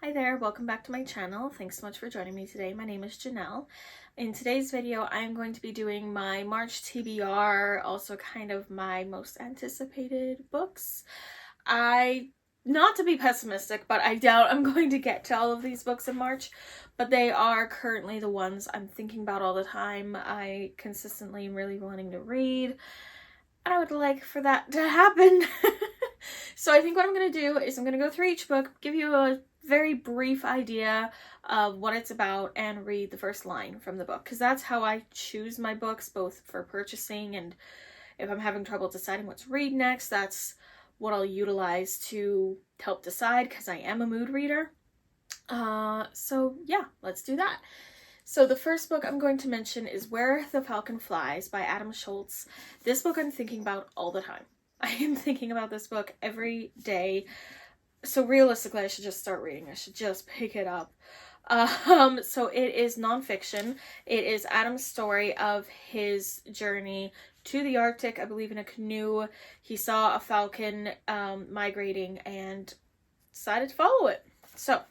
Hi there, welcome back to my channel. Thanks so much for joining me today. My name is Janelle. In today's video, I am going to be doing my March TBR, also kind of my most anticipated books. Not to be pessimistic, but I doubt I'm going to get to all of these books in March, but they are currently the ones I'm thinking about all the time. I consistently am really wanting to read, and I would like for that to happen. So I think what I'm going to do is I'm going to go through each book, give you a very brief idea of what it's about, and read the first line from the book, because that's how I choose my books, both for purchasing and if I'm having trouble deciding what to read next. That's what I'll utilize to help decide, because I am a mood reader. So yeah, let's do that. So the first book I'm going to mention is Where the Falcon Flies by Adam Shoalts. This book I'm thinking about all the time. I am thinking about this book every day. So realistically, I should just start reading. I should just pick it up. So it is nonfiction. It is Adam's story of his journey to the Arctic, I believe in a canoe. He saw a falcon migrating and decided to follow it. So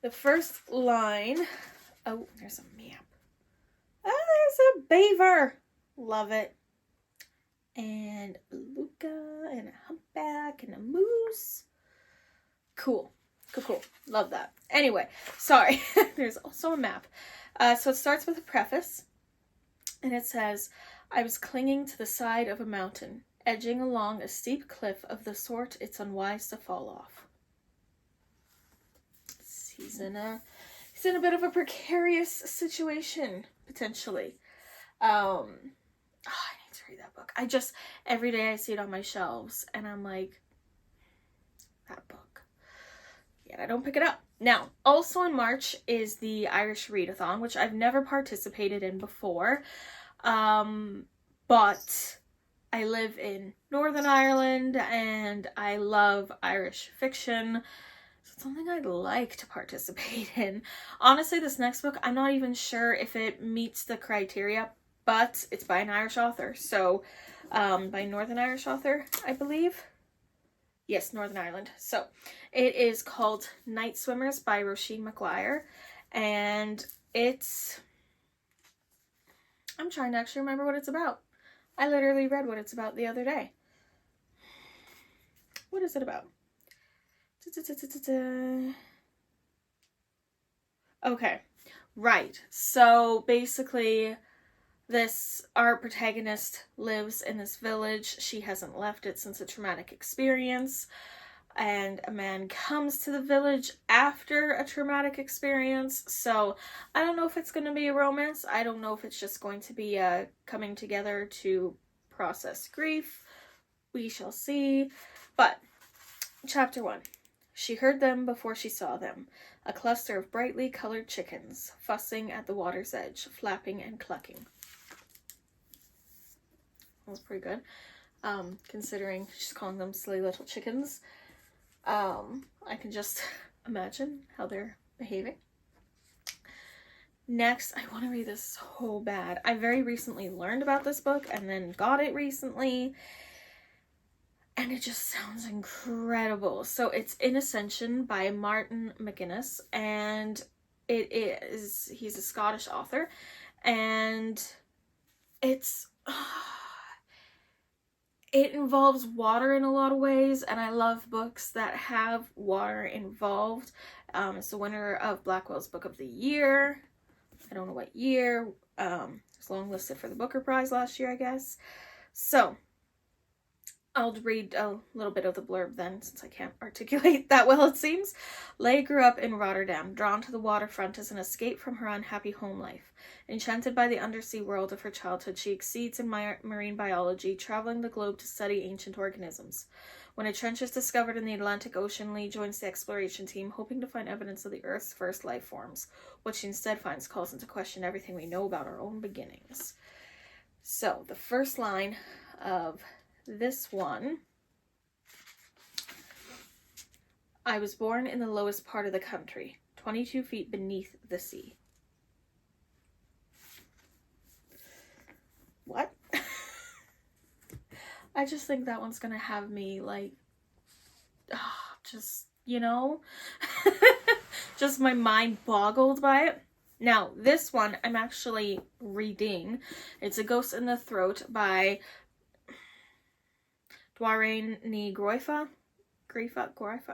the first line, oh, there's a map. Oh, there's a beaver. Love it. And a beluga and a humpback and a moose. Cool. Cool. Love that. Anyway, sorry. There's also a map. So it starts with a preface. And it says, I was clinging to the side of a mountain, edging along a steep cliff of the sort it's unwise to fall off. He's in a bit of a precarious situation, potentially. I need to read that book. Every day I see it on my shelves and I'm like, that book. Yet I don't pick it up. Now, also in March is the Irish Readathon, which I've never participated in before. But I live in Northern Ireland and I love Irish fiction. So it's something I'd like to participate in. Honestly, this next book, I'm not even sure if it meets the criteria, but it's by an Irish author. So, by Northern Irish author, I believe. Yes, Northern Ireland. So, it is called Night Swimmers by Roisin McGuire. And I'm trying to actually remember what it's about. I literally read what it's about the other day. What is it about? Okay, right. So basically, our protagonist lives in this village. She hasn't left it since a traumatic experience. And a man comes to the village after a traumatic experience. So I don't know if it's going to be a romance. I don't know if it's just going to be a coming together to process grief. We shall see. But chapter 1. She heard them before she saw them. A cluster of brightly colored chickens, fussing at the water's edge, flapping and clucking. That was pretty good. Considering she's calling them silly little chickens. I can just imagine how they're behaving. Next, I want to read this so bad. I very recently learned about this book and then got it recently. And it just sounds incredible. So it's In Ascension by Martin McGuinness. And he's a Scottish author. And it involves water in a lot of ways, and I love books that have water involved. It's the winner of Blackwell's Book of the Year. I don't know what year. It's longlisted for the Booker Prize last year, I guess. So, I'll read a little bit of the blurb then, since I can't articulate that well, it seems. Leigh grew up in Rotterdam, drawn to the waterfront as an escape from her unhappy home life. Enchanted by the undersea world of her childhood, she exceeds in marine biology, traveling the globe to study ancient organisms. When a trench is discovered in the Atlantic Ocean, Leigh joins the exploration team, hoping to find evidence of the Earth's first life forms. What she instead finds calls into question everything we know about our own beginnings. So, the first line of this one. I was born in the lowest part of the country, 22 feet beneath the sea. What? I just think that one's gonna have me like, just you know? Just my mind boggled by it. Now, this one I'm actually reading. It's A Ghost in the Throat by Dwayne Ni Groifa.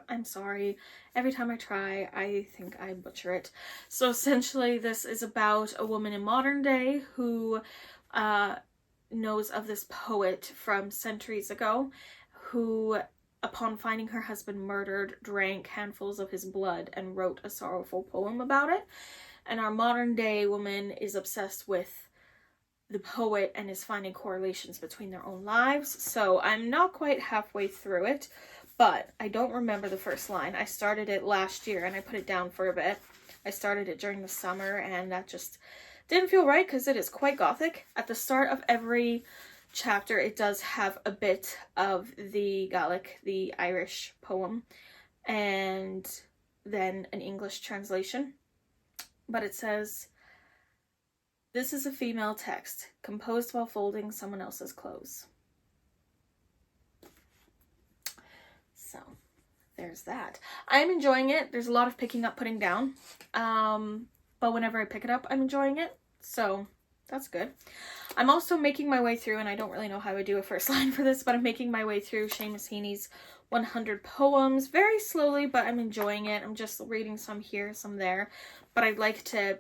I'm sorry. Every time I try, I think I butcher it. So essentially, this is about a woman in modern day who knows of this poet from centuries ago who, upon finding her husband murdered, drank handfuls of his blood and wrote a sorrowful poem about it. And our modern day woman is obsessed with the poet and is finding correlations between their own lives. So I'm not quite halfway through it, but I don't remember the first line. I started it last year and I put it down for a bit. I started it during the summer and that just didn't feel right because it is quite gothic. At the start of every chapter, it does have a bit of the Gaelic, the Irish poem, and then an English translation. But it says, "This is a female text, composed while folding someone else's clothes." So, there's that. I'm enjoying it. There's a lot of picking up, putting down. But whenever I pick it up, I'm enjoying it. So, that's good. I'm also making my way through, and I don't really know how I do a first line for this, but I'm making my way through Seamus Heaney's 100 Poems very slowly, but I'm enjoying it. I'm just reading some here, some there. But I'd like to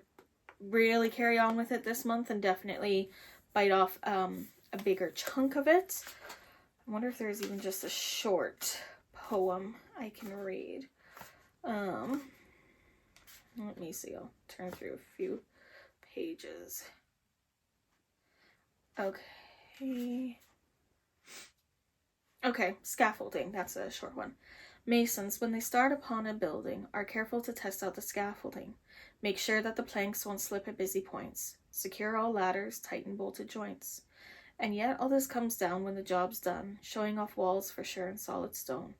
really carry on with it this month and definitely bite off a bigger chunk of it. I wonder if there's even just a short poem I can read. Let me see. I'll turn through a few pages. Okay, scaffolding. That's a short one. Masons, when they start upon a building, are careful to test out the scaffolding. Make sure that the planks won't slip at busy points. Secure all ladders, tighten bolted joints. And yet all this comes down when the job's done, showing off walls for sure and solid stone.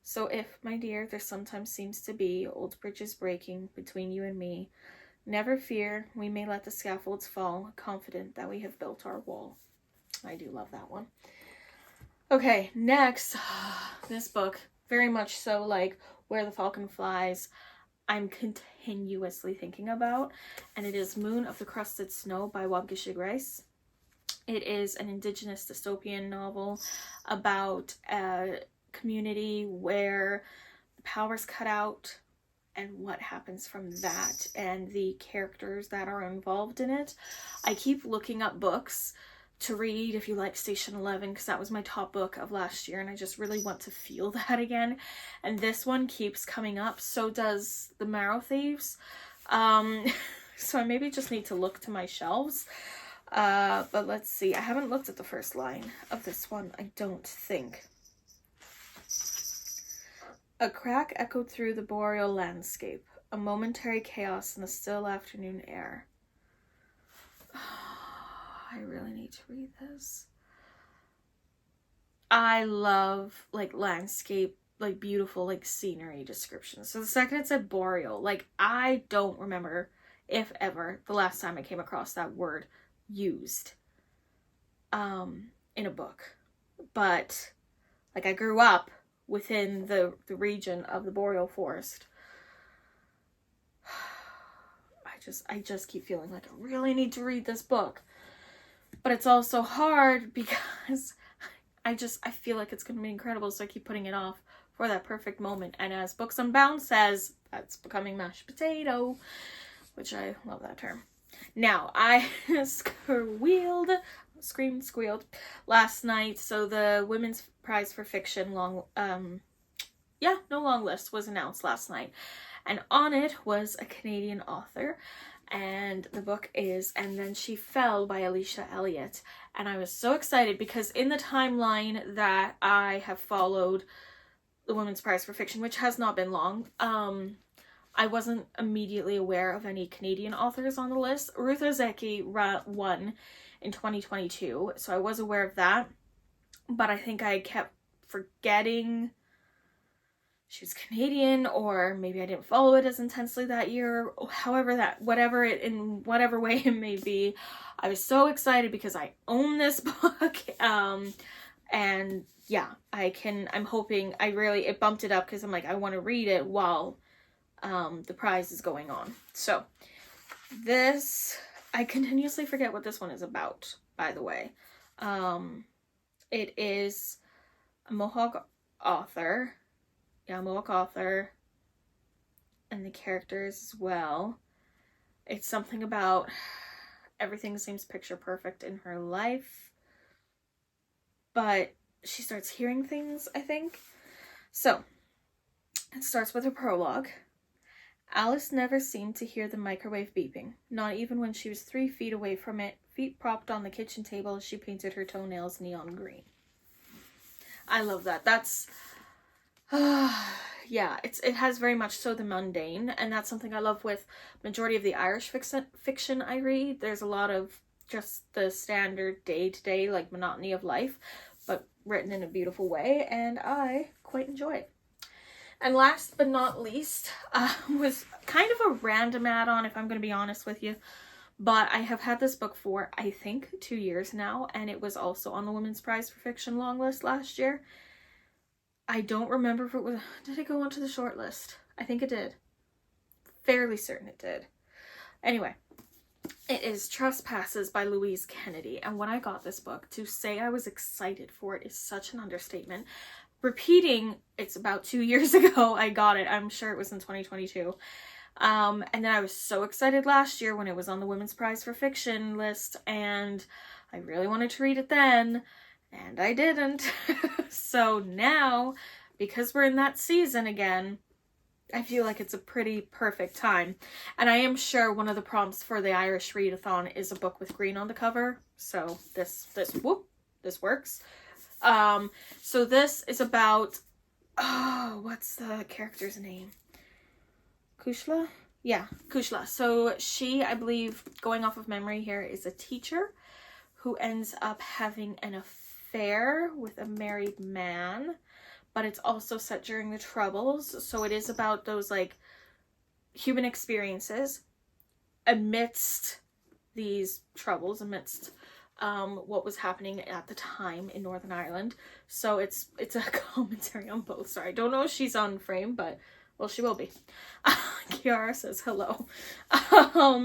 So if, my dear, there sometimes seems to be old bridges breaking between you and me, never fear, we may let the scaffolds fall, confident that we have built our wall. I do love that one. Okay, next, this book, very much so like Where the Falcon Flies, I'm continuously thinking about, and it is Moon of the Crusted Snow by Waubgeshig Rice. It is an indigenous dystopian novel about a community where the power's cut out and what happens from that and the characters that are involved in it. I keep looking up books to read if you like Station 11 because that was my top book of last year and I just really want to feel that again, and this one keeps coming up. So does The Marrow Thieves. So I maybe just need to look to my shelves. But let's see. I haven't looked at the first line of this one, I don't think. A crack echoed through the boreal landscape, a momentary chaos in the still afternoon air. I really need to read this. I love like landscape, like beautiful like scenery descriptions. So the second it said boreal, like I don't remember, if ever, the last time I came across that word used in a book. But like I grew up within the region of the boreal forest. I just keep feeling like I really need to read this book. But it's also hard because I feel like it's going to be incredible, so I keep putting it off for that perfect moment. And as Books Unbound says, that's becoming mashed potato, which I love that term. Now, I squealed last night. So the Women's Prize for Fiction no long list was announced last night. And on it was a Canadian author. And the book is And Then She Fell by Alicia Elliott. And I was so excited because in the timeline that I have followed the Women's Prize for Fiction, which has not been long, I wasn't immediately aware of any Canadian authors on the list. Ruth Ozeki won in 2022, so I was aware of that. But I think I kept forgetting she was Canadian, or maybe I didn't follow it as intensely that year. In whatever way it may be, I was so excited because I own this book. And yeah, I'm hoping, it bumped it up because I'm like, I want to read it while the prize is going on. So this, I continuously forget what this one is about, by the way. It is a Mohawk author. Yeah, Mohawk author. And the characters as well. It's something about everything seems picture perfect in her life. But she starts hearing things, I think. So, it starts with a prologue. Alice never seemed to hear the microwave beeping, not even when she was 3 feet away from it, feet propped on the kitchen table as she painted her toenails neon green. I love that. That's, yeah, it has very much so the mundane, and that's something I love with majority of the Irish fiction I read. There's a lot of just the standard day-to-day, like, monotony of life, but written in a beautiful way, and I quite enjoy it. And last but not least, was kind of a random add-on, if I'm going to be honest with you. But I have had this book for, I think, 2 years now. And it was also on the Women's Prize for Fiction long list last year. I don't remember if it was... Did it go onto the short list? I think it did. Fairly certain it did. Anyway, it is Trespasses by Louise Kennedy. And when I got this book, to say I was excited for it is such an understatement. Repeating, it's about 2 years ago I got it. I'm sure it was in 2022. And then I was so excited last year when it was on the Women's Prize for Fiction list, and I really wanted to read it then, and I didn't. So now, because we're in that season again, I feel like it's a pretty perfect time. And I am sure one of the prompts for the Irish Readathon is a book with green on the cover. So this works. So this is about, what's the character's name? Kushla? Yeah, Kushla. So she, I believe, going off of memory here, is a teacher who ends up having an affair with a married man, but it's also set during the Troubles. So it is about those, like, human experiences amidst these troubles, amidst what was happening at the time in Northern Ireland. So it's a commentary on both. Sorry, I don't know if she's on frame, but well, she will be. Kiara says hello.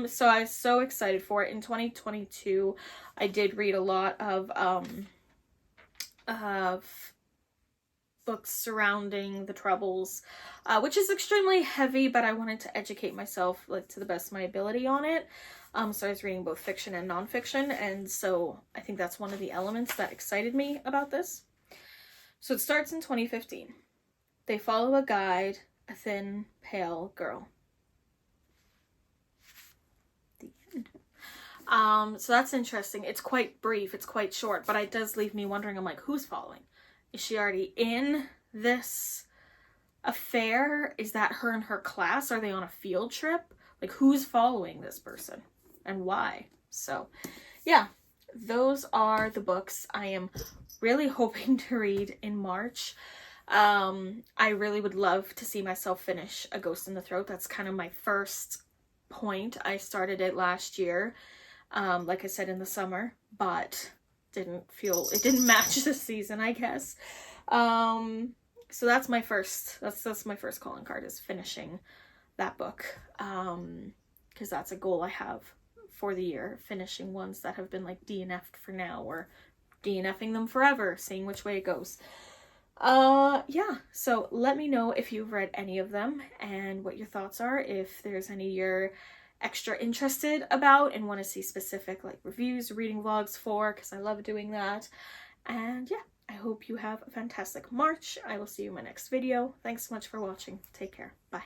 So I was so excited for it. In 2022, I did read a lot of books surrounding the Troubles, which is extremely heavy, but I wanted to educate myself, like, to the best of my ability on it. So I was reading both fiction and nonfiction, and so I think that's one of the elements that excited me about this. So it starts in 2015. They follow a guide, a thin, pale girl. The end. So that's interesting. It's quite brief, it's quite short, but it does leave me wondering, I'm like, who's following? Is she already in this affair? Is that her and her class? Are they on a field trip? Like, who's following this person and why? So yeah, those are the books I am really hoping to read in March. I really would love to see myself finish A Ghost in the Throat. That's kind of my first point. I started it last year, like I said, in the summer, but it didn't match this season, I guess. So that's my first calling card, is finishing that book. Because that's a goal I have for the year, finishing ones that have been, like, DNF'd for now, or DNFing them forever, seeing which way it goes. Yeah, so let me know if you've read any of them and what your thoughts are, if there's any you're extra interested about and want to see specific, like, reviews, reading vlogs for, because I love doing that. And yeah, I hope you have a fantastic March. I will see you in my next video. Thanks so much for watching. Take care. Bye.